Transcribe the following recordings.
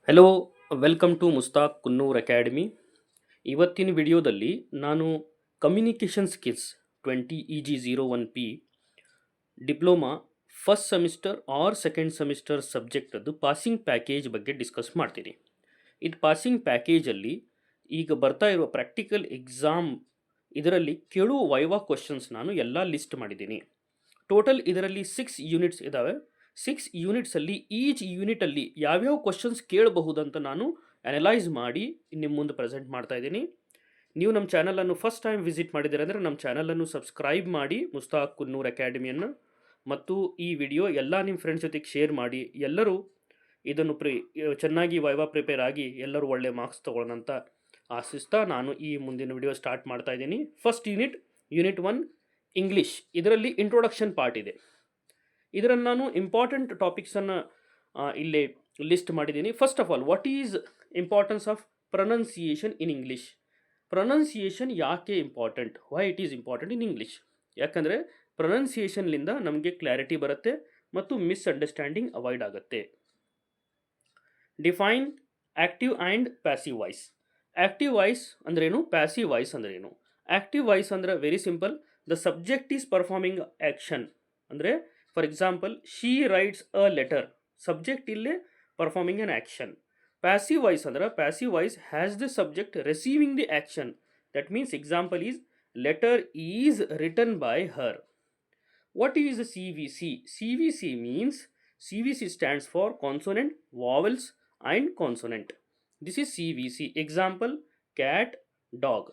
Hello, welcome to Mushtaq Kunnur academy. ಇವತ್ತಿನ ವಿಡಿಯೋದಲ್ಲಿ ನಾನು communication skills 20 EG01P diploma first semester or second semester ಸಬ್ಜೆಕ್ಟದ್ದು passing package ಬಗ್ಗೆ ಡಿಸ್ಕಸ್ ಮಾಡ್ತೀನಿ. ಇದು ಪಾಸಿಂಗ್ ಪ್ಯಾಕೇಜಲ್ಲಿ ಈಗ ಬರ್ತಾ ಇರುವ ಪ್ರಾಕ್ಟಿಕಲ್ ಎಕ್ಸಾಮ್ ಇದರಲ್ಲಿ ಕೇಳುವ ವೈವಾ ಕ್ವಶನ್ಸ್ ನಾನು ಎಲ್ಲ ಲಿಸ್ಟ್ ಮಾಡಿದ್ದೀನಿ. ಟೋಟಲ್ ಇದರಲ್ಲಿ 6 ಯೂನಿಟ್ಸ್ ಇದ್ದಾವೆ. 6 ಯೂನಿಟ್ಸಲ್ಲಿ ಈಚ್ ಯೂನಿಟಲ್ಲಿ ಯಾವ್ಯಾವ ಕ್ವಶನ್ಸ್ ಕೇಳಬಹುದಂತ ನಾನು ಅನಲೈಸ್ ಮಾಡಿ ನಿಮ್ಮ ಮುಂದೆ ಪ್ರೆಸೆಂಟ್ ಮಾಡ್ತಾ ಇದ್ದೀನಿ. ನೀವು ನಮ್ಮ ಚಾನಲನ್ನು ಫಸ್ಟ್ ಟೈಮ್ ವಿಸಿಟ್ ಮಾಡಿದ್ದೀರ ಅಂದರೆ ನಮ್ಮ ಚಾನಲನ್ನು ಸಬ್ಸ್ಕ್ರೈಬ್ ಮಾಡಿ ಮುಸ್ತಾಕ್ ಕುನ್ನೂರ್ ಅಕಾಡೆಮಿಯನ್ನು, ಮತ್ತು ಈ ವಿಡಿಯೋ ಎಲ್ಲ ನಿಮ್ಮ ಫ್ರೆಂಡ್ಸ್ ಜೊತೆಗೆ ಶೇರ್ ಮಾಡಿ. ಎಲ್ಲರೂ ಇದನ್ನು ಚೆನ್ನಾಗಿ ವೈವಾ ಪ್ರಿಪೇರ್ ಆಗಿ ಎಲ್ಲರೂ ಒಳ್ಳೆ ಮಾರ್ಕ್ಸ್ ತೊಗೊಳ್ಳೋಣ ಅಂತ ಆಶಿಸ್ತಾ ನಾನು ಈ ಮುಂದಿನ ವಿಡಿಯೋ ಸ್ಟಾರ್ಟ್ ಮಾಡ್ತಾ ಇದ್ದೀನಿ. First unit 1 English. ಇದರಲ್ಲಿ ಇಂಟ್ರೊಡಕ್ಷನ್ ಪಾರ್ಟ್ ಇದೆ. ಇದರಲ್ಲಿ ನಾನು ಇಂಪಾರ್ಟೆಂಟ್ ಟಾಪಿಕ್ಸನ್ನು ಇಲ್ಲೇ ಲಿಸ್ಟ್ ಮಾಡಿದ್ದೀನಿ. First of all, what is importance of pronunciation in English. Pronunciation ಯಾಕೆ important, why it is important in English. ಯಾಕಂದರೆ ಪ್ರೊನೌನ್ಸಿಯೇಷನ್ಲಿಂದ ನಮಗೆ ಕ್ಲಾರಿಟಿ ಬರುತ್ತೆ ಮತ್ತು ಮಿಸ್ಅಂಡರ್ಸ್ಟ್ಯಾಂಡಿಂಗ್ ಅವಾಯ್ಡ್ ಆಗುತ್ತೆ. Define active and passive voice. Active voice ಅಂದ್ರೇನು, ಪ್ಯಾಸಿವ್ ವಾಯ್ಸ್ ಅಂದ್ರೇನು. ಆ್ಯಕ್ಟಿವ್ ವಾಯ್ಸ್ ಅಂದರೆ very simple, the subject is performing action. ಅಂದರೆ for example, she writes a letter, subject ಇಲ್ಲೇ performing on action. Passive voice ಅಂದ್ರೆ passive voice has the subject receiving the action. That means example is letter is written by her. What is a CVC? CVC means CVC stands for consonant, vowels and consonant. This is CVC. Example, cat, dog.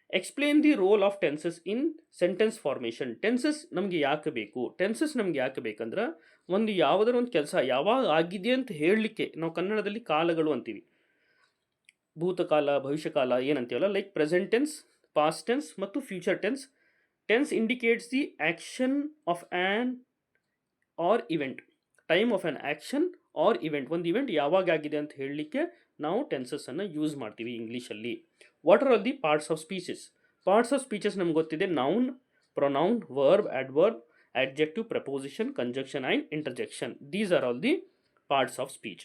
Explain the role of tenses in sentence formation. Tenses ನಮಗೆ ಯಾಕೆ ಬೇಕು? Tenses ನಮಗೆ ಯಾಕೆ ಬೇಕಂದ್ರೆ ಒಂದು ಯಾವುದರ ಒಂದು ಕೆಲಸ ಯಾವಾಗ ಆಗಿದೆ ಅಂತ ಹೇಳಲಿಕ್ಕೆ ನಾವು ಕನ್ನಡದಲ್ಲಿ ಕಾಲಗಳು ಅಂತೀವಿ. ಭೂತಕಾಲ, ಭವಿಷ್ಯಕಾಲ ಏನಂತೀವಲ್ಲ, like present tense, past tense ಮತ್ತು future tense. Tense indicates the action of an or event. Time of an action or event. ಒಂದು ಇವೆಂಟ್ ಯಾವಾಗ ಆಗಿದೆ ಅಂತ ಹೇಳಲಿಕ್ಕೆ ನಾವು ಟೆನ್ಸಸ್ಸನ್ನು ಯೂಸ್ ಮಾಡ್ತೀವಿ ಇಂಗ್ಲೀಷಲ್ಲಿ. What are all the parts of speeches? Parts of speeches ನಮ್ಗೆ ಗೊತ್ತಿದೆ. Noun, pronoun, verb, adverb, adjective, preposition, conjunction and interjection. These are all the parts of speech.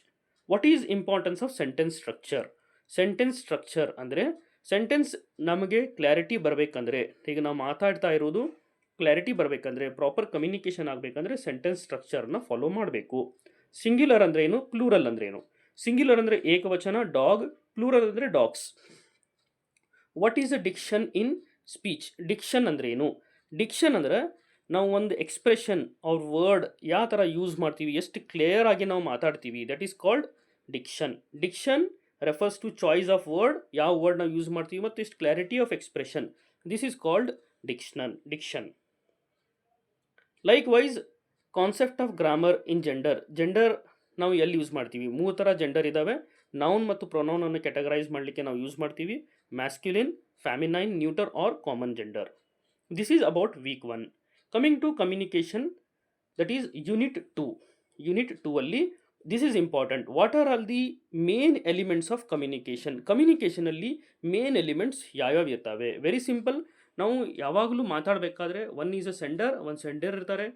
What is importance of sentence structure? Sentence structure ಅಂದರೆ sentence ನಮಗೆ clarity ಬರಬೇಕಂದ್ರೆ, ಈಗ ನಾವು ಮಾತಾಡ್ತಾ ಇರೋದು clarity ಬರಬೇಕಂದ್ರೆ, ಪ್ರಾಪರ್ ಕಮ್ಯುನಿಕೇಷನ್ ಆಗಬೇಕಂದ್ರೆ ಸೆಂಟೆನ್ಸ್ ಸ್ಟ್ರಕ್ಚರ್ನ ಫಾಲೋ ಮಾಡಬೇಕು. ಸಿಂಗ್ಯುಲರ್ ಅಂದರೆ ಏನು, ಪ್ಲೂರಲ್ ಅಂದರೆ ಏನು. ಸಿಂಗ್ಯುಲರ್ ಅಂದರೆ ಏಕವಚನ ಡಾಗ್, ಪ್ಲೂರಲ್ ಅಂದರೆ dogs. What is a diction in speech? Diction ಅಂದರೆ ಏನು? ಡಿಕ್ಷನ್ ಅಂದರೆ ನಾವು ಒಂದು ಎಕ್ಸ್ಪ್ರೆಷನ್ ಅವ್ರ ವರ್ಡ್ ಯಾವ ಥರ ಯೂಸ್ ಮಾಡ್ತೀವಿ, ಎಷ್ಟು ಕ್ಲಿಯರ್ ಆಗಿ ನಾವು ಮಾತಾಡ್ತೀವಿ, that is called diction. Diction refers to choice of word, ಯಾವ ವರ್ಡ್ ನಾವು ಯೂಸ್ ಮಾಡ್ತೀವಿ ಮತ್ತು ಇಷ್ಟು clarity of expression. This is called diction. Likewise, concept of grammar in gender. Gender ನಾವು ಎಲ್ಲಿ ಯೂಸ್ ಮಾಡ್ತೀವಿ? 3 ಥರ ಜೆಂಡರ್ ಇದ್ದಾವೆ. ನೌನ್ ಮತ್ತು ಪ್ರೊನೌನನ್ನು ಕ್ಯಾಟಗರೈಸ್ ಮಾಡಲಿಕ್ಕೆ ನಾವು ಯೂಸ್ ಮಾಡ್ತೀವಿ. Masculine, feminine, neuter or common gender. This is about week 1. Coming to communication, that is unit 2. Unit 2 ಅಲ್ಲಿ this is important. What are all the main elements of communication? ಕಮ್ಯುನಿಕೇಷನಲ್ಲಿ main elements ಯಾವ್ಯಾವ ಇರ್ತವೆ? Very simple. ನಾವು ಯಾವಾಗಲೂ ಮಾತಾಡಬೇಕಾದ್ರೆ one is a sender, ಒಂದು sender ಇರ್ತಾರೆ,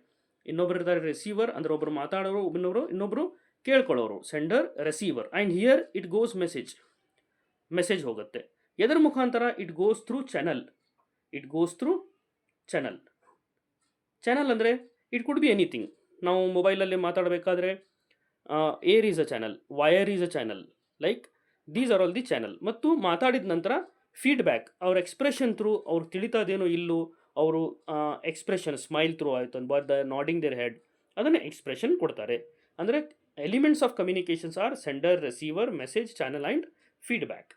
ಇನ್ನೊಬ್ರು ಇರ್ತಾರೆ ರಿಸೀವರ್, ಅಂದರೆ ಒಬ್ಬರು ಮಾತಾಡೋರು, ಇನ್ನೊಬ್ರು ಕೇಳ್ಕೊಳ್ಳೋರು, sender, receiver. And here it goes message ಹೋಗುತ್ತೆ. ಎದರ ಮುಖಾಂತರ? It goes through channel. Channel ಅಂದರೆ ಇಟ್ ಕುಡ್ ಬಿ ಎನಿಥಿಂಗ್. ನಾವು ಮೊಬೈಲಲ್ಲಿ ಮಾತಾಡಬೇಕಾದ್ರೆ air is a channel, wire is a channel, like these are all the channel. ಮತ್ತು ಮಾತಾಡಿದ ನಂತರ ಫೀಡ್ಬ್ಯಾಕ್, ಅವ್ರ ಎಕ್ಸ್ಪ್ರೆಷನ್ ಥ್ರೂ, ಅವ್ರು ತಿಳಿತದೇನೋ ಇಲ್ಲೋ, ಅವರು ಎಕ್ಸ್ಪ್ರೆಷನ್ ಸ್ಮೈಲ್ ಥ್ರೂ ಆಯಿತು ಅನ್ಬಾರ್ದ, ನಾಡಿಂಗ್ ದೇರ್ ಹೆಡ್, ಅದನ್ನು ಎಕ್ಸ್ಪ್ರೆಷನ್ ಕೊಡ್ತಾರೆ. ಅಂದರೆ elements of communications are sender, receiver, message, channel and feedback.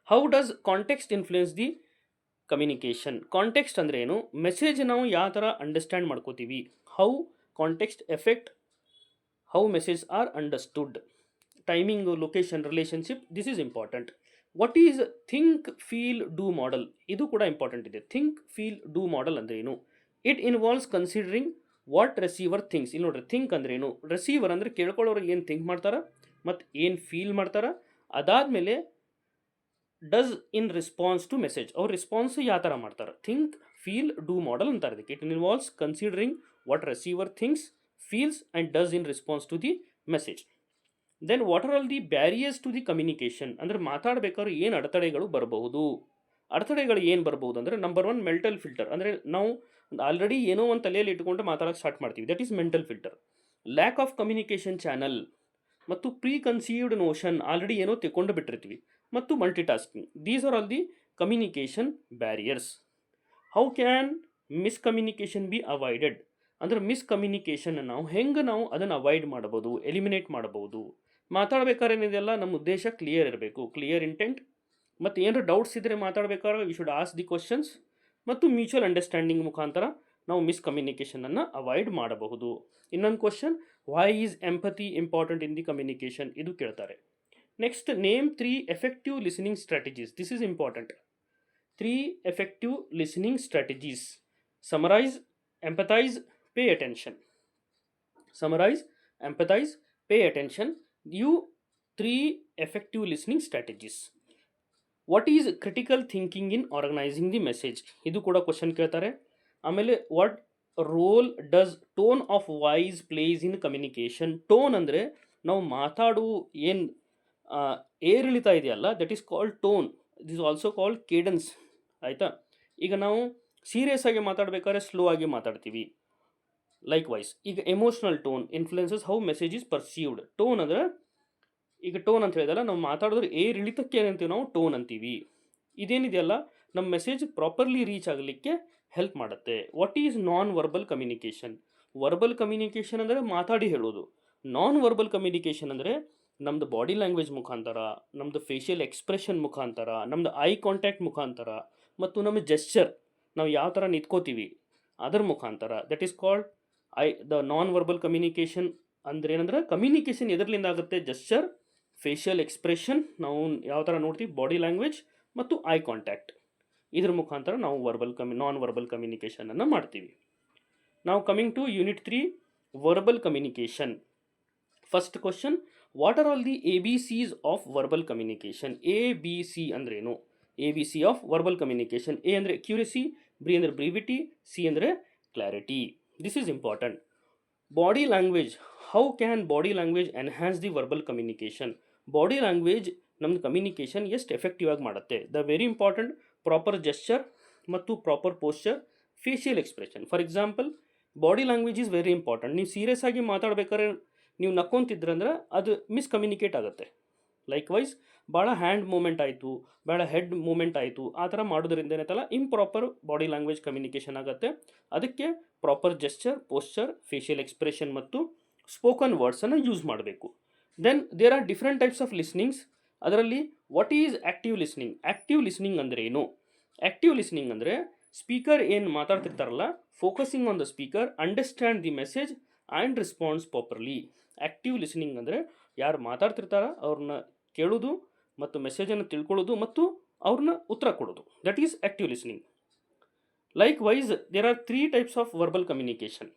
How does context influence the communication? Context ಅಂದರೆ ಏನು? ಮೆಸೇಜ್ ನಾವು ಯಾವ ಥರ ಅಂಡರ್ಸ್ಟ್ಯಾಂಡ್ ಮಾಡ್ಕೋತೀವಿ. How context effect how messages are understood. Timing, location, relationship, this is important. What is think feel do model? ಇದು ಕೂಡ important ಇದೆ. think feel do model ಅಂದ್ರೆ ಏನು? It involves considering what receiver thinks. ಇಲ್ಲಿ ನೋಡ್ರಿ, think ಅಂದ್ರೆ ಏನು? Receiver ಅಂದ್ರೆ ಕೇಳ್ಕೊಳ್ಳೋರು ಏನು ಥಿಂಕ್ ಮಾಡ್ತಾರ ಮತ್ತು ಏನು ಫೀಲ್ ಮಾಡ್ತಾರ. ಅದಾದಮೇಲೆ does in response to message, ಅವ್ರ ರೆಸ್ಪಾನ್ಸ್ ಯಾವ ಥರ ಮಾಡ್ತಾರೆ. ಥಿಂಕ್ ಫೀಲ್ ಡೂ ಮಾಡಲ್ ಅಂತಾರೆ ಇದಕ್ಕೆ. It involves considering what receiver thinks, feels and does in response to the message. Then what are all the barriers to the communication, ಅಂದರೆ ಮಾತಾಡಬೇಕಾದ್ರೆ ಏನು ಅಡೆತಡೆಗಳು ಬರಬಹುದು. ಅಡೆತಡೆಗಳು ಏನು ಬರ್ಬೋದು ಅಂದರೆ ನಂಬರ್ ಒನ್ ಮೆಂಟಲ್ ಫಿಲ್ಟರ್, ಅಂದರೆ ನಾವು ಆಲ್ರೆಡಿ ಏನೋ ಒಂದು ತಲೆಯಲ್ಲಿ ಇಟ್ಕೊಂಡು ಮಾತಾಡೋಕ್ಕೆ ಸ್ಟಾರ್ಟ್ ಮಾಡ್ತೀವಿ, that is mental filter. Lack of communication channel ಮತ್ತು ಪ್ರೀ ಕನ್ಸೀವ್ಡ್ ನೋಷನ್, ಆಲ್ರೆಡಿ ಏನೋ ತೆಕ್ಕೊಂಡು ಬಿಟ್ಟಿರ್ತೀವಿ, ಮತ್ತು multitasking. These are all the communication barriers. How can miscommunication be avoided, ಅಂದರೆ ಮಿಸ್ಕಮ್ಯುನಿಕೇಷನ್ ನಾವು ಅದನ್ನು ಅವಾಯ್ಡ್ ಮಾಡ್ಬೋದು, ಎಲಿಮಿನೇಟ್ ಮಾಡ್ಬೋದು. ಮಾತಾಡ್ಬೇಕಾದ್ರೆ ಏನಿದೆಯಲ್ಲ ನಮ್ಮ ಉದ್ದೇಶ ಕ್ಲಿಯರ್ ಇರಬೇಕು, ಕ್ಲಿಯರ್ ಇಂಟೆಂಟ್, ಮತ್ತು ಏನಾರು ಡೌಟ್ಸ್ ಇದ್ದರೆ ಮಾತಾಡಬೇಕಾದ್ರೆ you should ask the questions, ಮತ್ತು ಮ್ಯೂಚುವಲ್ ಅಂಡರ್ಸ್ಟ್ಯಾಂಡಿಂಗ್ ಮುಖಾಂತರ ನಾವು ಮಿಸ್ಕಮ್ಯುನಿಕೇಷನನ್ನು ಅವಾಯ್ಡ್ ಮಾಡಬಹುದು. ಇನ್ನೊಂದು question, why is empathy important in the communication, ಇದು ಕೇಳ್ತಾರೆ. Next, name 3 effective listening strategies. This is important. 3 effective listening strategies: summarise, empathize, pay attention. Summarize, empathize, pay attention. You 3 effective listening strategies. What is critical thinking in organizing the message? ಇದು ಕೂಡ question ಕೇಳ್ತಾರೆ. ಆಮೇಲೆ what role does tone of voice plays in communication. Tone ಅಂದರೆ ನಾವು ಮಾತಾಡು ಏನು ಏರಿಳಿತ ಇದೆಯಲ್ಲ, that is called tone. It is also called cadence. ಆಯಿತಾ? ಈಗ ನಾವು ಸೀರಿಯಸ್ ಆಗಿ ಮಾತಾಡಬೇಕಾದ್ರೆ ಸ್ಲೋ ಆಗಿ ಮಾತಾಡ್ತೀವಿ. ಲೈಕ್ ವೈಸ್ ಈಗ emotional tone influences how message is perceived. Tone ಅಂದರೆ ಈಗ ಟೋನ್ ಅಂತ ಹೇಳಿದಲ್ಲ, ನಾವು ಮಾತಾಡಿದ್ರೆ ಏರಿಳಿತಕ್ಕೆ ಏನಂತೀವಿ ನಾವು ಟೋನ್ ಅಂತೀವಿ. ಇದೇನಿದೆಯಲ್ಲ ನಮ್ಮ ಮೆಸೇಜ್ ಪ್ರಾಪರ್ಲಿ ರೀಚ್ ಆಗಲಿಕ್ಕೆ ಹೆಲ್ಪ್ ಮಾಡುತ್ತೆ. What is non verbal communication? Verbal communication ಅಂದರೆ ಮಾತಾಡಿ ಹೇಳೋದು. ನಾನ್ ವರ್ಬಲ್ ಕಮ್ಯುನಿಕೇಷನ್ ಅಂದರೆ ನಮ್ಮದು ಬಾಡಿ ಲ್ಯಾಂಗ್ವೇಜ್ ಮುಖಾಂತರ, ನಮ್ಮದು ಫೇಶಿಯಲ್ ಎಕ್ಸ್ಪ್ರೆಷನ್ ಮುಖಾಂತರ, ನಮ್ಮದು ಐ ಕಾಂಟ್ಯಾಕ್ಟ್ ಮುಖಾಂತರ, ಮತ್ತು ನಮ್ಮ ಜೆಸ್ಚರ್, ನಾವು ಯಾವ ಥರ ನಿಂತ್ಕೋತೀವಿ ಅದರ ಮುಖಾಂತರ. That is called the non verbal communication. ಅಂದರೆ ಏನಂದ್ರೆ ಕಮ್ಯುನಿಕೇಷನ್ ಎದರ್ಲಿಂದ ಆಗುತ್ತೆ? ಜೆಸ್ಚರ್, ಫೇಶಿಯಲ್ ಎಕ್ಸ್ಪ್ರೆಷನ್, ನಾವು ಯಾವ ಥರ ನೋಡ್ತೀವಿ, ಬಾಡಿ ಲ್ಯಾಂಗ್ವೇಜ್ ಮತ್ತು ಐ ಕಾಂಟ್ಯಾಕ್ಟ್, ಇದ್ರ ಮುಖಾಂತರ ನಾವು ನಾನ್ ವರ್ಬಲ್ ಕಮ್ಯುನಿಕೇಷನನ್ನು ಮಾಡ್ತೀವಿ. ನಾವು coming to unit 3, verbal communication. First question, what are all the ABCs of verbal communication? ABC ಅಂದ್ರೇನು? ABC of verbal communication. A ಅಂದರೆ ಅಕ್ಯುರಸಿ, ಬಿ ಅಂದರೆ ಬ್ರೀವಿಟಿ, ಸಿ ಅಂದರೆ clarity. This is important. Body language, how can body language enhance the verbal communication? Body language ನಮ್ಮದು communication ಎಷ್ಟು effective ಆಗಿ ಮಾಡುತ್ತೆ? The very important proper gesture ಮತ್ತು proper posture, facial expression. For example, body language is very important. ನೀವು serious ಆಗಿ ಮಾತಾಡ್ಬೇಕಾದ್ರೆ ನೀವು ನಕ್ಕೊಂತಿದ್ರಂದ್ರೆ ಅದು ಮಿಸ್ಕಮ್ಯುನಿಕೇಟ್ ಆಗುತ್ತೆ. ಲೈಕ್ ವೈಸ್ ಭಾಳ ಹ್ಯಾಂಡ್ ಮೂಮೆಂಟ್ ಆಯಿತು, ಭಾಳ ಹೆಡ್ ಮೂಮೆಂಟ್ ಆಯಿತು, ಆ ಥರ ಮಾಡೋದ್ರಿಂದ ಏನೈತಲ್ಲ ಇಂಪ್ರಾಪರ್ ಬಾಡಿ ಲ್ಯಾಂಗ್ವೇಜ್ ಕಮ್ಯುನಿಕೇಷನ್ ಆಗುತ್ತೆ. ಅದಕ್ಕೆ proper gesture, posture, facial expression ಮತ್ತು ಸ್ಪೋಕನ್ ವರ್ಡ್ಸನ್ನು ಯೂಸ್ ಮಾಡಬೇಕು. Then there are different types of listenings. ಅದರಲ್ಲಿ what is active listening? Active listening ಅಂದರೆ ಏನು? ಆ್ಯಕ್ಟಿವ್ ಲಿಸ್ನಿಂಗ್ ಅಂದರೆ ಸ್ಪೀಕರ್ ಏನು ಮಾತಾಡ್ತಿರ್ತಾರಲ್ಲ, focusing on the speaker, understand the message and response properly. Active listening ಅಂದರೆ ಯಾರು ಮಾತಾಡ್ತಿರ್ತಾರ ಅವ್ರನ್ನ ಕೇಳೋದು ಮತ್ತು ಮೆಸೇಜನ್ನು ತಿಳ್ಕೊಳ್ಳೋದು ಮತ್ತು ಅವ್ರನ್ನ ಉತ್ತರ ಕೊಡೋದು. That is active listening. Likewise there are 3 types of verbal communication.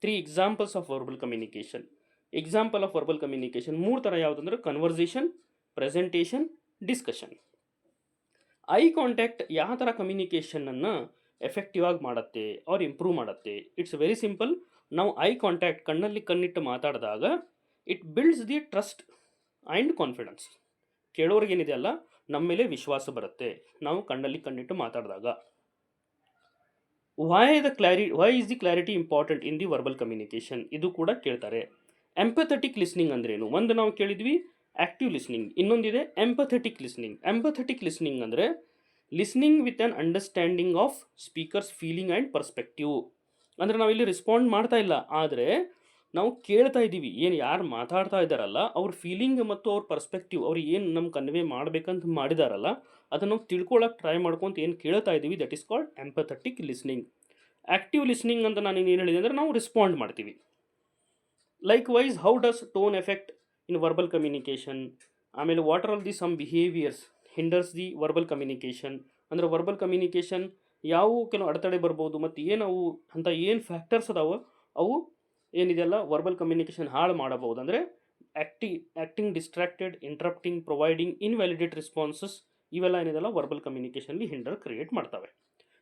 3 examples of verbal communication. Example of verbal communication 3 ಥರ ಯಾವುದಂದ್ರೆ conversation, presentation, discussion. Eye contact ಯಾವ ಥರ ಕಮ್ಯುನಿಕೇಷನನ್ನು ಎಫೆಕ್ಟಿವ್ ಆಗಿ ಮಾಡುತ್ತೆ ಅವ್ರು ಇಂಪ್ರೂವ್ ಮಾಡುತ್ತೆ? It's very simple. ನಾವು ಐ ಕಾಂಟ್ಯಾಕ್ಟ್, ಕಣ್ಣಲ್ಲಿ ಕಣ್ಣಿಟ್ಟು ಮಾತಾಡಿದಾಗ it builds the trust and confidence. ಕೇಳೋರಿಗೇನಿದೆಯಲ್ಲ ನಮ್ಮ ಮೇಲೆ ವಿಶ್ವಾಸ ಬರುತ್ತೆ ನಾವು ಕಣ್ಣಲ್ಲಿ ಕಣ್ಣಿಟ್ಟು ಮಾತಾಡಿದಾಗ. Why is the clarity important in the verbal communication? ಇದು ಕೂಡ ಕೇಳ್ತಾರೆ. ಎಂಪಥೆಟಿಕ್ ಲಿಸ್ನಿಂಗ್ ಅಂದ್ರೇನು? ಒಂದು ನಾವು ಕೇಳಿದ್ವಿ ಆ್ಯಕ್ಟಿವ್ ಲಿಸ್ನಿಂಗ್, ಇನ್ನೊಂದಿದೆ ಎಂಪಥೆಟಿಕ್ ಲಿಸ್ನಿಂಗ್. ಎಂಪಥೆಟಿಕ್ ಲಿಸ್ನಿಂಗ್ ಅಂದರೆ listening with an understanding of speakers feeling and perspective. ಅಂದರೆ ನಾವಿಲ್ಲಿ ರೆಸ್ಪಾಂಡ್ ಮಾಡ್ತಾ ಇಲ್ಲ, ಆದರೆ ನಾವು ಕೇಳ್ತಾ ಇದ್ದೀವಿ, ಏನು ಯಾರು ಮಾತಾಡ್ತಾ ಇದ್ದಾರಲ್ಲ ಅವ್ರ ಫೀಲಿಂಗ್ ಮತ್ತು ಅವ್ರ ಪರ್ಸ್ಪೆಕ್ಟಿವ್, ಅವ್ರು ಏನು ನಮ್ಮ ಕನ್ವೆ ಮಾಡಬೇಕಂತ ಮಾಡಿದಾರಲ್ಲ ಅದನ್ನು ನಾವು ತಿಳ್ಕೊಳ್ಳೋಕೆ ಟ್ರೈ ಮಾಡ್ಕೊತ ಏನು ಕೇಳ್ತಾ ಇದ್ದೀವಿ, that is called empathetic listening. Active listening ಅಂತ ನಾನು ಏನು ಹೇಳಿದೆ ಅಂದರೆ ನಾವು ರೆಸ್ಪಾಂಡ್ ಮಾಡ್ತೀವಿ. Likewise how does tone effect in verbal communication? ಆಮೇಲೆ what are all the some behaviours hinders the verbal communication? ಅಂದರೆ ವರ್ಬಲ್ ಕಮ್ಯುನಿಕೇಷನ್ ಯಾವ ಕೆಲವು ಅಡೆತಡೆ ಬರ್ಬೋದು ಮತ್ತು ಏನವು ಅಂತ ಏನು ಫ್ಯಾಕ್ಟರ್ಸ್ ಅದಾವೆ ಅವು ಏನಿದೆಯಲ್ಲ ವರ್ಬಲ್ ಕಮ್ಯುನಿಕೇಷನ್ ಹಾಳು ಮಾಡಬಹುದು. ಅಂದರೆ acting distracted, interrupting, providing invalidate responses, ಇವೆಲ್ಲ ಏನಿದೆಲ್ಲ ವರ್ಬಲ್ ಕಮ್ಯುನಿಕೇಷನ್ಲಿ ಹಿಂಡರ್ ಕ್ರಿಯೇಟ್ ಮಾಡ್ತವೆ.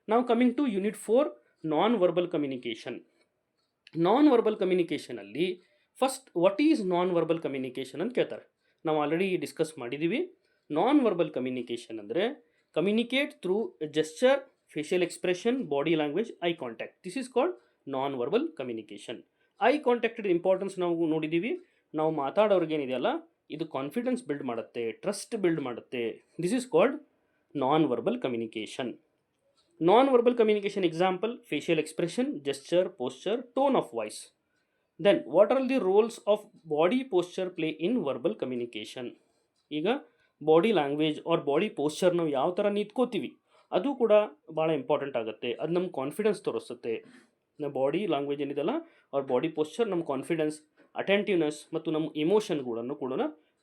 ನಾವು coming to unit 4, non verbal communication. Non verbal ಕಮ್ಯುನಿಕೇಷನಲ್ಲಿ first what is non verbal communication ಅಂತ ಕೇಳ್ತಾರೆ. ನಾವು ಆಲ್ರೆಡಿ ಡಿಸ್ಕಸ್ ಮಾಡಿದ್ದೀವಿ. ನಾನ್ ವರ್ಬಲ್ ಕಮ್ಯುನಿಕೇಷನ್ ಅಂದರೆ communicate through gesture, facial expression, body language, eye contact. This is called non verbal communication. Eye ಕಾಂಟ್ಯಾಕ್ಟೆಡ್ importance ನಾವು ನೋಡಿದ್ದೀವಿ. ನಾವು ಮಾತಾಡೋರಿಗೇನಿದೆಯಲ್ಲ, ಇದು ಕಾನ್ಫಿಡೆನ್ಸ್ ಬಿಲ್ಡ್ ಮಾಡುತ್ತೆ, ಟ್ರಸ್ಟ್ ಬಿಲ್ಡ್ ಮಾಡುತ್ತೆ. This is called non verbal communication. Non verbal communication example: facial expression, gesture, posture, tone of voice. Then what are the roles of body posture play in verbal communication? ಈಗ body language or body posture ನಾವು ಯಾವ ಥರ ನಿಂತ್ಕೋತೀವಿ ಅದು ಕೂಡ ಭಾಳ important ಆಗುತ್ತೆ. ಅದು ನಮ್ಮ ಕಾನ್ಫಿಡೆನ್ಸ್ ತೋರಿಸುತ್ತೆ. ನಮ್ಮ ಬಾಡಿ ಲ್ಯಾಂಗ್ವೇಜ್ ಏನಿದೆಲ್ಲ ಅವ್ರ ಬಾಡಿ ಪೋಸ್ಚರ್ ನಮ್ಮ ಕಾನ್ಫಿಡೆನ್ಸ್, ಅಟೆಂಟಿವ್ನೆಸ್ ಮತ್ತು ನಮ್ಮ ಇಮೋಷನ್ಗಳನ್ನು ಕೂಡ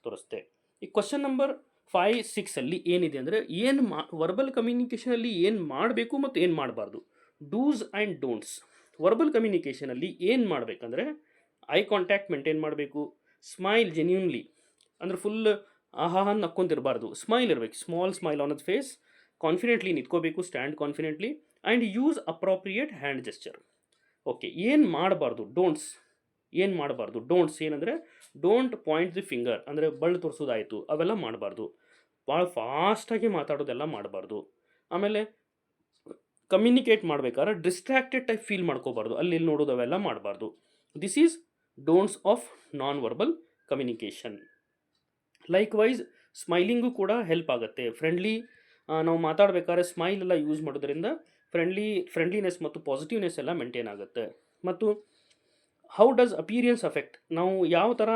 ತೋರಿಸುತ್ತೆ. ಈ ಕ್ವಶನ್ ನಂಬರ್ 5-6 ಅಲ್ಲಿ ಏನಿದೆ ಅಂದರೆ ವರ್ಬಲ್ ಕಮ್ಯುನಿಕೇಷನಲ್ಲಿ ಏನು ಮಾಡಬೇಕು ಮತ್ತು ಏನು ಮಾಡಬಾರ್ದು, ಡೂಸ್ ಆ್ಯಂಡ್ ಡೋಂಟ್ಸ್. ವರ್ಬಲ್ ಕಮ್ಯುನಿಕೇಷನಲ್ಲಿ ಏನು ಮಾಡಬೇಕಂದ್ರೆ ಐ ಕಾಂಟ್ಯಾಕ್ಟ್ ಮೇಂಟೈನ್ ಮಾಡಬೇಕು, ಸ್ಮೈಲ್ ಜೆನ್ಯೂನ್ಲಿ ಅಂದರೆ ಫುಲ್ ಆಹಾ ನಕ್ಕೊಂತಿರಬಾರ್ದು, ಸ್ಮೈಲ್ ಇರಬೇಕು, small smile on the face, confidently ನಿಂತ್ಕೋಬೇಕು, stand confidently, and use appropriate hand gesture. Okay, ಏನು ಮಾಡಬಾರ್ದು ಡೋಂಟ್ಸ್. ಏನು ಮಾಡಬಾರ್ದು ಡೋಂಟ್ಸ್ ಏನಂದರೆ ಡೋಂಟ್ ಪಾಯಿಂಟ್ ದಿ ಫಿಂಗರ್ ಅಂದರೆ ಬಳ್ಳು ತೋರಿಸೋದಾಯಿತು, ಅವೆಲ್ಲ ಮಾಡಬಾರ್ದು. ಭಾಳ ಫಾಸ್ಟಾಗಿ ಮಾತಾಡೋದೆಲ್ಲ ಮಾಡಬಾರ್ದು. ಆಮೇಲೆ ಕಮ್ಯುನಿಕೇಟ್ ಮಾಡಬೇಕಾದ್ರೆ ಡಿಸ್ಟ್ರಾಕ್ಟೆಡ್ ಟೈಪ್ ಫೀಲ್ ಮಾಡ್ಕೋಬಾರ್ದು, ಅಲ್ಲಿ ಇಲ್ಲಿ ನೋಡೋದು ಅವೆಲ್ಲ ಮಾಡಬಾರ್ದು. This is don'ts of non verbal communication. Likewise smiling ಕೂಡ ಹೆಲ್ಪ್ ಆಗುತ್ತೆ. ನಾವು ಮಾತಾಡಬೇಕಾದ್ರೆ ಸ್ಮೈಲ್ ಎಲ್ಲ ಯೂಸ್ ಮಾಡೋದ್ರಿಂದ ಫ್ರೆಂಡ್ಲಿನೆಸ್ ಮತ್ತು ಪಾಸಿಟಿವ್ನೆಸ್ ಎಲ್ಲ ಮೇಂಟೈನ್ ಆಗುತ್ತೆ. ಮತ್ತು ಹೌ ಡಸ್ ಅಪಿಯರೆನ್ಸ್ ಅಫೆಕ್ಟ್, ನಾವು ಯಾವ ಥರ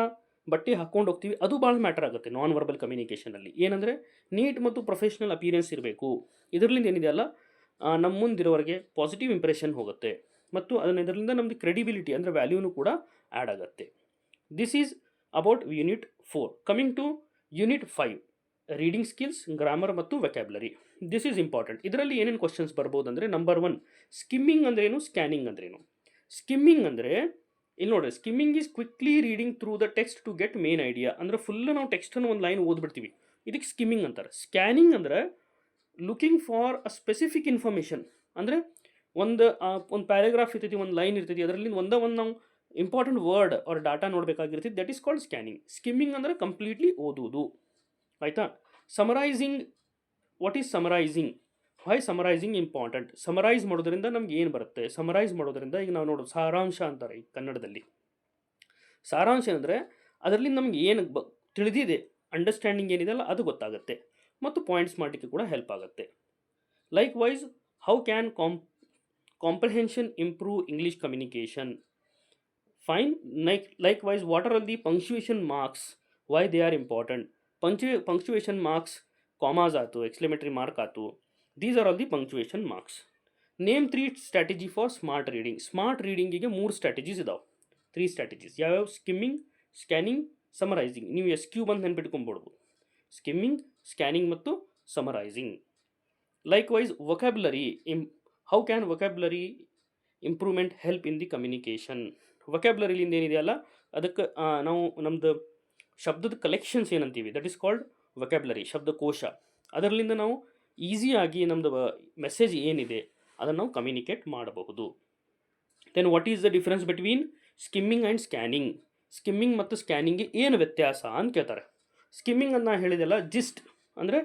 ಬಟ್ಟೆ ಹಾಕ್ಕೊಂಡು ಹೋಗ್ತೀವಿ ಅದು ಭಾಳ ಮ್ಯಾಟರ್ ಆಗುತ್ತೆ ನಾನ್ ವರ್ಬಲ್ ಕಮ್ಯುನಿಕೇಷನಲ್ಲಿ. ಏನಂದರೆ ನೀಟ್ ಮತ್ತು ಪ್ರೊಫೆಷ್ನಲ್ ಅಪಿಯರೆನ್ಸ್ ಇರಬೇಕು. ಇದರಿಂದ ಏನಿದೆಯಲ್ಲ ನಮ್ಮ ಮುಂದಿರೋರಿಗೆ ಪಾಸಿಟಿವ್ ಇಂಪ್ರೆಷನ್ ಹೋಗುತ್ತೆ ಮತ್ತು ಇದರಿಂದ ನಮ್ಮದು ಕ್ರೆಡಿಬಿಲಿಟಿ ಅಂದರೆ ವ್ಯಾಲ್ಯೂನು ಕೂಡ ಆ್ಯಡ್ ಆಗುತ್ತೆ. This is about unit 4. Coming to unit 5, reading skills, grammar ಮತ್ತು ವೆಕ್ಯಾಬ್ಲರಿ. This is important. ಇದರಲ್ಲಿ ಏನೇನು ಕ್ವಶನ್ಸ್ ಬರ್ಬೋದು ಅಂದರೆ ನಂಬರ್ 1, ಸ್ಕಿಮ್ಮಿಂಗ್ ಅಂದ್ರೇನು, ಸ್ಕ್ಯಾನಿಂಗ್ ಅಂದ್ರೇನು. ಸ್ಕಿಮ್ಮಿಂಗ್ ಅಂದರೆ ಇಲ್ಲಿ ನೋಡ್ರಿ, skimming is quickly reading through the text to get main idea. ಅಂದರೆ ಫುಲ್ಲು ನಾವು ಟೆಕ್ಸ್ಟನ್ನು ಒಂದು ಲೈನ್ ಓದ್ಬಿಡ್ತೀವಿ, ಇದಕ್ಕೆ ಸ್ಕಿಮ್ಮಿಂಗ್ ಅಂತಾರೆ. ಸ್ಕ್ಯಾನಿಂಗ್ ಅಂದರೆ looking for a specific information. ಅಂದರೆ ಒಂದು ಪ್ಯಾರಾಗ್ರಾಫ್ ಇರ್ತೈತಿ, ಒಂದು ಲೈನ್ ಇರ್ತೈತಿ, ಅದರಲ್ಲಿ ಒಂದು ನಾವು ಇಂಪಾರ್ಟೆಂಟ್ ವರ್ಡ್ ಆರ್ ಡಾಟಾ ನೋಡಬೇಕಾಗಿರ್ತೈತಿ, that is called scanning. Skimming ಅಂದರೆ ಕಂಪ್ಲೀಟ್ಲಿ ಓದುವುದು, ಆಯಿತಾ. Summarising, what is summarising, why summarising important. Summarise ಮಾಡೋದ್ರಿಂದ ನಮ್ಗೆ ಏನು ಬರುತ್ತೆ, ಸಮರೈಸ್ ಮಾಡೋದ್ರಿಂದ ಈಗ ನಾವು ನೋಡೋದು ಸಾರಾಂಶ ಅಂತಾರೆ ಈ ಕನ್ನಡದಲ್ಲಿ. ಸಾರಾಂಶ ಅಂದರೆ ಅದರಲ್ಲಿ ನಮ್ಗೆ ಏನು ತಿಳಿದಿದೆ, ಅಂಡರ್ಸ್ಟ್ಯಾಂಡಿಂಗ್ ಏನಿದೆಲ್ಲ ಅದು ಗೊತ್ತಾಗುತ್ತೆ ಮತ್ತು ಪಾಯಿಂಟ್ಸ್ ಮಾಡಲಿಕ್ಕೆ ಕೂಡ ಹೆಲ್ಪ್ ಆಗುತ್ತೆ. Likewise how can comprehension improve English communication. Fine. Likewise what are all the punctuation marks, why they are important. Punctuation marks, commas ಆಯಿತು, ಎಕ್ಸ್ಕ್ಲಮೇಟರಿ ಮಾರ್ಕ್ ಆಯಿತು, these are all the punctuation marks. Name 3 strategy for smart reading. Smart ರೀಡಿಂಗಿಗೆ 3 strategies ಇದಾವೆ, 3 strategies ಯಾವ್ಯಾವ? Skimming, scanning, summarising. ನೀವು SQ ಬಂದು ನೆನ್ಪಿಟ್ಕೊಂಡ್ಬಿಡ್ಬೋದು, skimming, scanning ಮತ್ತು summarising. Likewise vocabulary, how can vocabulary improvement help in the communication. ವೊಕ್ಯಾಬ್ಯುಲರಿಲಿಂದ ಏನಿದೆಯಲ್ಲ ಅದಕ್ಕೆ ನಾವು ನಮ್ಮದು ಶಬ್ದದ ಕಲೆಕ್ಷನ್ಸ್ ಏನಂತೀವಿ, ದಟ್ ಈಸ್ ಕಾಲ್ಡ್ ವೊಕ್ಯಾಬ್ಯುಲರಿ, ಶಬ್ದಕೋಶ. ಅದರಲ್ಲಿಂದ ನಾವು ಈಸಿಯಾಗಿ ನಮ್ಮದು ಮೆಸೇಜ್ ಏನಿದೆ ಅದನ್ನು ನಾವು ಕಮ್ಯುನಿಕೇಟ್ ಮಾಡಬಹುದು. Then what is the difference between skimming and scanning. Skimming ಮತ್ತು ಸ್ಕ್ಯಾನಿಂಗ್ಗೆ ಏನು ವ್ಯತ್ಯಾಸ ಅಂತ ಕೇಳ್ತಾರೆ. ಸ್ಕಿಮ್ಮಿಂಗ್ ಅಂತ ಹೇಳಿದೆಲ್ಲ ಜಿಸ್ಟ್ ಅಂದರೆ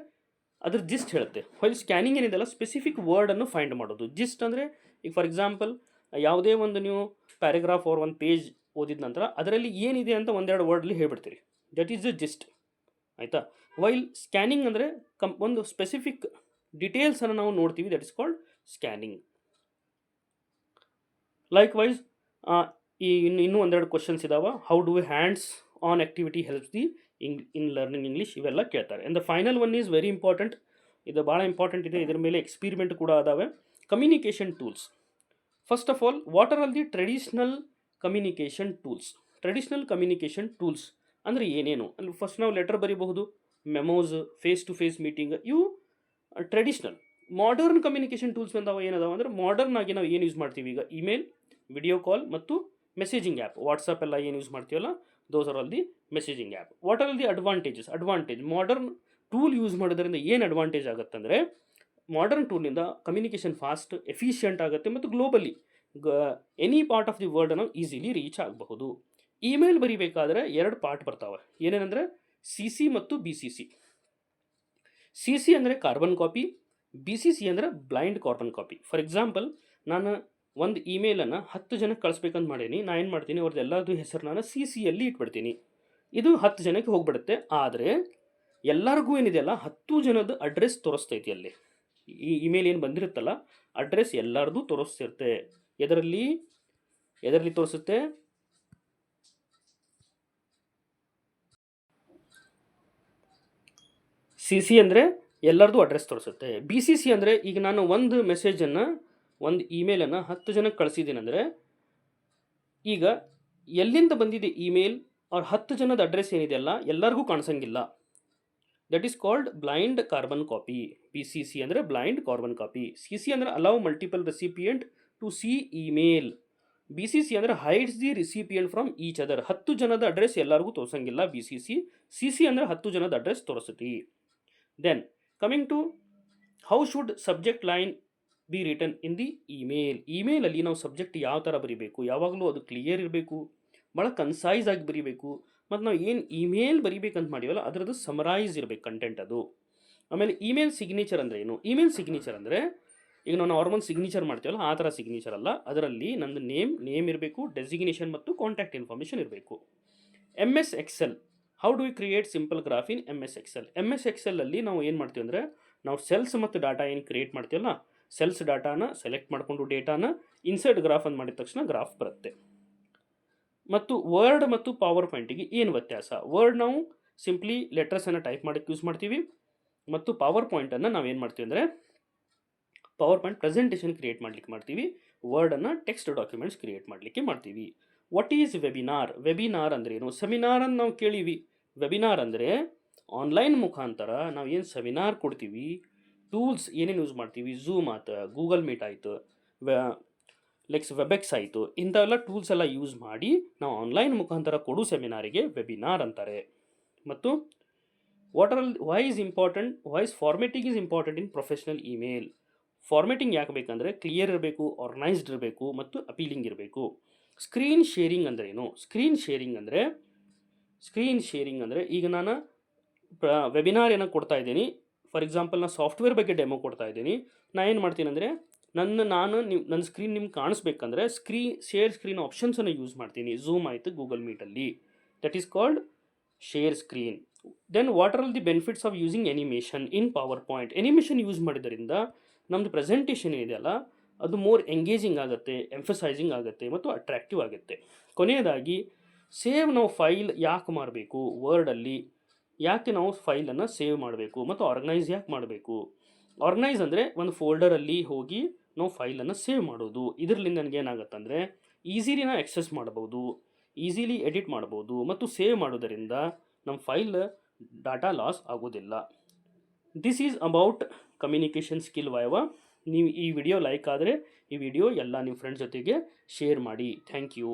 ಅದ್ರ ಜಿಸ್ಟ್ ಹೇಳುತ್ತೆ, ವೈಲ್ ಸ್ಕ್ಯಾನಿಂಗ್ ಏನಿದೆಲ್ಲ ಸ್ಪೆಸಿಫಿಕ್ ವರ್ಡನ್ನು ಫೈಂಡ್ ಮಾಡೋದು. ಜಿಸ್ಟ್ ಅಂದರೆ ಈಗ ಫಾರ್ ಎಕ್ಸಾಂಪಲ್ ಯಾವುದೇ ಒಂದು ನೀವು ಪ್ಯಾರಾಗ್ರಾಫ್ ಆರ್ ಒಂದು ಪೇಜ್ ಓದಿದ ನಂತರ ಅದರಲ್ಲಿ ಏನಿದೆ ಅಂತ ಒಂದೆರಡು ವರ್ಡಲ್ಲಿ ಹೇಳ್ಬಿಡ್ತೀರಿ, ದಟ್ ಈಸ್ ದ ಜಿಸ್ಟ್, ಆಯಿತಾ. ವೈಲ್ ಸ್ಕ್ಯಾನಿಂಗ್ ಅಂದರೆ ಒಂದು ಸ್ಪೆಸಿಫಿಕ್ ಡೀಟೇಲ್ಸನ್ನು ನಾವು ನೋಡ್ತೀವಿ, that is called scanning. Likewise ಇನ್ನೂ ಒಂದೆರಡು ಕ್ವಶನ್ಸ್ ಇದಾವೆ. How do hands on activity helps the in learning English, ಇವೆಲ್ಲ ಕೇಳ್ತಾರೆ. And the final one is very important, ಇದು ಭಾಳ ಇಂಪಾರ್ಟೆಂಟ್ ಇದೆ, ಇದರ ಮೇಲೆ ಎಕ್ಸ್ಪೀರಿಮೆಂಟ್ ಕೂಡ ಅದಾವೆ. Communication tools. First of all what are all the traditional communication tools. Traditional communication tools ಅಂದರೆ ಏನೇನು ಅಂದರೆ ಫಸ್ಟ್ ನಾವು ಲೆಟರ್ ಬರೀಬಹುದು, memos, face to face meeting, ಇವು ಟ್ರೆಡಿಷ್ನಲ್. ಮಾಡರ್ನ್ ಕಮ್ಯುನಿಕೇಷನ್ ಟೂಲ್ಸ್ ಬಂದಾವ ಏನದಾವ ಅಂದರೆ ಮಾಡರ್ನ್ ಆಗಿ ನಾವು ಏನು ಯೂಸ್ ಮಾಡ್ತೀವಿ ಈಗ, ಇಮೇಲ್, ವಿಡಿಯೋ ಕಾಲ್ ಮತ್ತು ಮೆಸೇಜಿಂಗ್ ಆ್ಯಪ್, ವಾಟ್ಸಪ್ ಎಲ್ಲ ಏನು ಯೂಸ್ ಮಾಡ್ತೀವಲ್ಲ those are all the messaging app. What are all the advantages. Modern tool use ಮಾಡೋದ್ರಿಂದ ಏನು ಅಡ್ವಾಂಟೇಜ್ ಆಗುತ್ತೆ ಅಂದರೆ ಮಾಡರ್ನ್ ಟೂಲಿಂದ ಕಮ್ಯುನಿಕೇಷನ್ ಫಾಸ್ಟ್, ಎಫಿಷಿಯಂಟ್ ಆಗುತ್ತೆ ಮತ್ತು globally any part of the world ನಾವು ಈಸಿಲಿ ರೀಚ್ ಆಗಬಹುದು. ಇಮೇಲ್ ಬರಿಬೇಕಾದ್ರೆ 2 ಪಾರ್ಟ್ ಬರ್ತಾವೆ. ಏನೇನಂದ್ರೆ ಸಿ ಸಿ ಮತ್ತು B C C. C C ಅಂದರೆ carbon copy, B C C ಅಂದರೆ blind carbon copy. For example, ನಾನು ಒಂದು ಇಮೇಲನ್ನು 10 ಜನಕ್ಕೆ ಕಳಿಸ್ಬೇಕಂತ ಮಾಡೀನಿ. ನಾನು ಏನು ಮಾಡ್ತೀನಿ, ಅವ್ರದ್ದು ಎಲ್ಲರದು ಹೆಸರು ನಾನು ಸಿ ಸಿಯಲ್ಲಿ ಇಟ್ಬಿಡ್ತೀನಿ. ಇದು 10 ಜನಕ್ಕೆ ಹೋಗ್ಬಿಡುತ್ತೆ. ಆದರೆ ಎಲ್ಲರಿಗೂ ಏನಿದೆಯಲ್ಲ 10 ಜನದ ಅಡ್ರೆಸ್ ತೋರಿಸ್ತೈತಿ ಅಲ್ಲಿ. ಈ ಇಮೇಲ್ ಏನು ಬಂದಿರುತ್ತಲ್ಲ ಅಡ್ರೆಸ್ ಎಲ್ಲರದು ತೋರಿಸ್ತಿರುತ್ತೆ. ಎದರಲ್ಲಿ ತೋರಿಸುತ್ತೆ? ಸಿ ಸಿ ಅಂದರೆ ಎಲ್ಲರದು ಅಡ್ರೆಸ್ ತೋರಿಸುತ್ತೆ. ಬಿ ಸಿ ಸಿ ಅಂದರೆ ಈಗ ನಾನು ಒಂದು ಮೆಸೇಜನ್ನು, ಒಂದು ಇಮೇಲನ್ನು 10 ಜನಕ್ಕೆ ಕಳಿಸಿದ್ದೀನಿ ಅಂದರೆ, ಈಗ ಎಲ್ಲಿಂದ ಬಂದಿದೆ ಇಮೇಲ್ ಅವ್ರ 10 ಜನದ ಅಡ್ರೆಸ್ ಏನಿದೆಯಲ್ಲ ಎಲ್ಲರಿಗೂ ಕಾಣಿಸಂಗಿಲ್ಲ. That is called blind carbon copy. B C C ಅಂದರೆ blind carbon copy. C C ಅಂದರೆ allow multiple recipient to see email. B C C ಅಂದರೆ hides the recipient from each other. 10 ಜನದ address ಎಲ್ಲರಿಗೂ ತೋರಿಸಂಗಿಲ್ಲ B C C. C C ಅಂದರೆ 10 ಜನದ address ತೋರಿಸುತ್ತೆ. Then coming to how should subject line be written in the email. ಇಮೇಲಲ್ಲಿ ನಾವು subject ಯಾವ ಥರ ಬರೀಬೇಕು, ಯಾವಾಗಲೂ ಅದು ಕ್ಲಿಯರ್ ಇರಬೇಕು, ಭಾಳ ಕನ್ಸೈಸ್ ಆಗಿ ಬರೀಬೇಕು. ಮತ್ತು ನಾವು ಏನು ಇಮೇಲ್ ಬರೀಬೇಕಂತ ಮಾಡಿವಲ್ಲ ಅದರದ್ದು ಸಮರೈಸ್ ಇರಬೇಕು ಕಂಟೆಂಟ್ ಅದು. ಆಮೇಲೆ ಇಮೇಲ್ ಸಿಗ್ನೇಚರ್ ಅಂದರೆ ಏನು? ಇಮೇಲ್ ಸಿಗ್ನೇಚರ್ ಅಂದರೆ ಈಗ ನಾವು ನಾರ್ಮಲ್ ಸಿಗ್ನೇಚರ್ ಮಾಡ್ತೀವಲ್ಲ ಆ ಥರ ಸಿಗ್ನೇಚರ್ ಅಲ್ಲ. ಅದರಲ್ಲಿ ನಂದು ನೇಮ್ ಇರಬೇಕು, ಡೆಸಿಗ್ನೇಷನ್ ಮತ್ತು ಕಾಂಟ್ಯಾಕ್ಟ್ ಇನ್ಫಾರ್ಮೇಷನ್ ಇರಬೇಕು. M S Excel, how do we create simple graph in M S Excel. M S ಎಕ್ಸೆಲಲ್ಲಿ ನಾವು ಏನು ಮಾಡ್ತೀವಿ ಅಂದರೆ, ನಾವು ಸೆಲ್ಸ್ ಮತ್ತು ಡಾಟಾ ಏನು ಕ್ರಿಯೇಟ್ ಮಾಡ್ತೀವಲ್ಲ, ಸೆಲ್ಸ್ ಡಾಟಾನ ಸೆಲೆಕ್ಟ್ ಮಾಡಿಕೊಂಡು ಡೇಟಾನ ಇನ್ಸರ್ಟ್ ಗ್ರಾಫ್ ಅಂತ ಮಾಡಿದ ತಕ್ಷಣ ಗ್ರಾಫ್ ಬರುತ್ತೆ. ಮತ್ತು ವರ್ಡ್ ಮತ್ತು ಪವರ್ ಪಾಯಿಂಟಿಗೆ ಏನು ವ್ಯತ್ಯಾಸ? ವರ್ಡ್ ನಾವು ಸಿಂಪ್ಲಿ ಲೆಟರ್ಸನ್ನು ಟೈಪ್ ಮಾಡೋಕ್ಕೆ ಯೂಸ್ ಮಾಡ್ತೀವಿ, ಮತ್ತು ಪವರ್ ಪಾಯಿಂಟನ್ನು ನಾವೇನು ಮಾಡ್ತೀವಿ ಅಂದರೆ ಪವರ್ ಪಾಯಿಂಟ್ ಪ್ರೆಸೆಂಟೇಷನ್ ಕ್ರಿಯೇಟ್ ಮಾಡಲಿಕ್ಕೆ ಮಾಡ್ತೀವಿ. ವರ್ಡನ್ನು ಟೆಕ್ಸ್ಟ್ ಡಾಕ್ಯುಮೆಂಟ್ಸ್ ಕ್ರಿಯೇಟ್ ಮಾಡಲಿಕ್ಕೆ ಮಾಡ್ತೀವಿ. What is webinar? ವೆಬಿನಾರ್ ಅಂದರೆ ಏನು? ಸೆಮಿನಾರ್ ಅಂತ ನಾವು ಕೇಳೀವಿ. ವೆಬಿನಾರ್ ಅಂದರೆ ಆನ್ಲೈನ್ ಮುಖಾಂತರ ನಾವು ಏನು ಸೆಮಿನಾರ್ ಕೊಡ್ತೀವಿ, ಟೂಲ್ಸ್ ಏನೇನು ಯೂಸ್ ಮಾಡ್ತೀವಿ, ಝೂಮ್ ಆಯ್ತು, ಗೂಗಲ್ ಮೀಟ್ ಆಯಿತು, ವೆಬೆಕ್ಸ್ ಆಯಿತು, ಇಂಥವೆಲ್ಲ ಟೂಲ್ಸ್ ಎಲ್ಲ ಯೂಸ್ ಮಾಡಿ ನಾವು ಆನ್ಲೈನ್ ಮುಖಾಂತರ ಕೊಡೋ ಸೆಮಿನಾರಿಗೆ ವೆಬಿನಾರ್ ಅಂತಾರೆ. ಮತ್ತು why is formatting is important in professional email. Formatting ಯಾಕೆ ಬೇಕಂದರೆ ಕ್ಲಿಯರ್ ಇರಬೇಕು, ಆರ್ಗನೈಸ್ಡ್ ಇರಬೇಕು ಮತ್ತು ಅಪೀಲಿಂಗ್ ಇರಬೇಕು. ಸ್ಕ್ರೀನ್ ಶೇರಿಂಗ್ ಅಂದರೆ ಏನು? ಸ್ಕ್ರೀನ್ ಶೇರಿಂಗ್ ಅಂದರೆ ಈಗ ನಾನು ವೆಬಿನಾರ್ ಏನೋ ಕೊಡ್ತಾ ಇದ್ದೀನಿ. ಫಾರ್ ಎಕ್ಸಾಂಪಲ್ ನಾನು ಸಾಫ್ಟ್ವೇರ್ ಬಗ್ಗೆ ಡೆಮೋ ಕೊಡ್ತಾ ಇದ್ದೀನಿ. ನಾನು ಏನು ಮಾಡ್ತೀನಿ ಅಂದರೆ ನನ್ನ ಸ್ಕ್ರೀನ್ ನಿಮ್ಗೆ ಕಾಣಿಸ್ಬೇಕಂದ್ರೆ ಶೇರ್ ಸ್ಕ್ರೀನ್ ಆಪ್ಷನ್ಸನ್ನು ಯೂಸ್ ಮಾಡ್ತೀನಿ. ಝೂಮ್ ಆಯಿತು, ಗೂಗಲ್ ಮೀಟಲ್ಲಿ. That is called share screen. Then what are the benefits of using animation in PowerPoint. Animation use ಮಾಡಿದ್ದರಿಂದ ನಮ್ಮದು ಪ್ರೆಸೆಂಟೇಷನ್ ಏನಿದೆಯಲ್ಲ ಅದು ಮೋರ್ ಎಂಗೇಜಿಂಗ್ ಆಗುತ್ತೆ, ಎಂಫಸೈಸಿಂಗ್ ಆಗುತ್ತೆ ಮತ್ತು ಅಟ್ರಾಕ್ಟಿವ್ ಆಗುತ್ತೆ. ಕೊನೆಯದಾಗಿ ನಾವು ಫೈಲ್ ಯಾಕೆ ಮಾಡಬೇಕು? ವರ್ಡಲ್ಲಿ ಯಾಕೆ ನಾವು ಫೈಲನ್ನು ಸೇವ್ ಮಾಡಬೇಕು ಮತ್ತು ಆರ್ಗನೈಸ್ ಯಾಕೆ ಮಾಡಬೇಕು? ಆರ್ಗನೈಸ್ ಅಂದರೆ ಒಂದು ಫೋಲ್ಡರಲ್ಲಿ ಹೋಗಿ ನಾವು ಫೈಲನ್ನು ಸೇವ್ ಮಾಡೋದು. ಇದರಲ್ಲಿ ನನಗೇನಾಗುತ್ತೆ ಅಂದರೆ ಈಸಿಲಿ ನಾವು ಎಕ್ಸೆಸ್ ಮಾಡ್ಬೋದು, ಈಸಿಲಿ ಎಡಿಟ್ ಮಾಡ್ಬೋದು ಮತ್ತು ಸೇವ್ ಮಾಡೋದರಿಂದ ನಮ್ಮ ಫೈಲ್ ಡಾಟಾ ಲಾಸ್ ಆಗೋದಿಲ್ಲ. This is about communication skill viva. ನೀವು ಈ ವಿಡಿಯೋ ಲೈಕ್ ಆದರೆ ಈ ವಿಡಿಯೋ ಎಲ್ಲ ನಿಮ್ಮ ಫ್ರೆಂಡ್ಸ್ ಜೊತೆಗೆ ಶೇರ್ ಮಾಡಿ. Thank you.